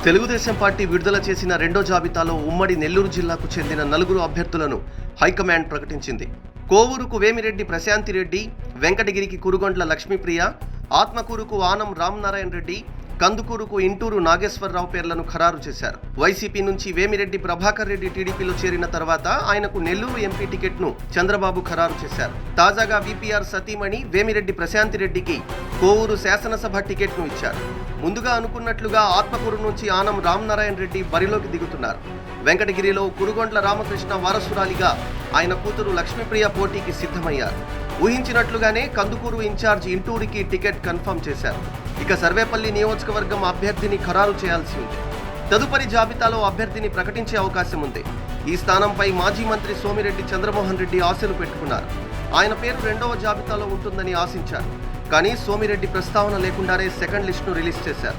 Telugu Desam party విడుదల చేసిన రెండో జాబితాలో ఉమ్మడి నెల్లూరు జిల్లాకు చెందిన 4 అభ్యర్థులను హైకమాండ్ ప్రకటించింది. కోవూరుకు వేమిరెడ్డి ప్రశాంతిరెడ్డి, వెంకటగిరికి కురుగొండ్ల లక్ష్మీప్రియ, ఆత్మకూరుకు ఆనం రామనారాయణ రెడ్డి, కందుకూరుకు ఇంటూరు నాగేశ్వరరావు పేర్లను ఖరారు చేశారు. వైసీపీ నుంచి వేమిరెడ్డి ప్రభాకర్ రెడ్డి టీడీపీలో చేరిన తర్వాత ఆయనకు నెల్లూరు ఎంపీ టికెట్ను చంద్రబాబు ఖరారు చేశారు. తాజాగా వీపీఆర్ సతీమణి వేమిరెడ్డి ప్రశాంతిరెడ్డికి కోవూరు శాసనసభ టికెట్ను ఇచ్చారు. ముందుగా అనుకున్నట్లుగా ఆత్మకూరు నుంచి ఆనం రామనారాయణ రెడ్డి బరిలోకి దిగుతున్నారు. వెంకటగిరిలో కురుగొండ్ల రామకృష్ణ వారసురాలిగా ఆయన కూతురు లక్ష్మీప్రియ పోటీకి సిద్ధమయ్యారు. ఊహించినట్లుగానే కందుకూరు ఇన్ఛార్జ్ ఇంటూరికి టికెట్ కన్ఫర్మ్ చేశారు. ఇక సర్వేపల్లి నియోజకవర్గం అభ్యర్థిని ఖరారు చేయాల్సి ఉంది. తదుపరి జాబితాలో అభ్యర్థిని ప్రకటించే అవకాశం ఉంది. ఈ స్థానంపై మాజీ మంత్రి సోమిరెడ్డి చంద్రమోహన్ రెడ్డి ఆశలు పెట్టుకున్నారు. ఆయన పేరు 2వ జాబితాలో ఉంటుందని ఆశించారు. కానీ సోమిరెడ్డి ప్రస్తావన లేకుండానే సెకండ్ లిస్టును రిలీజ్ చేశారు.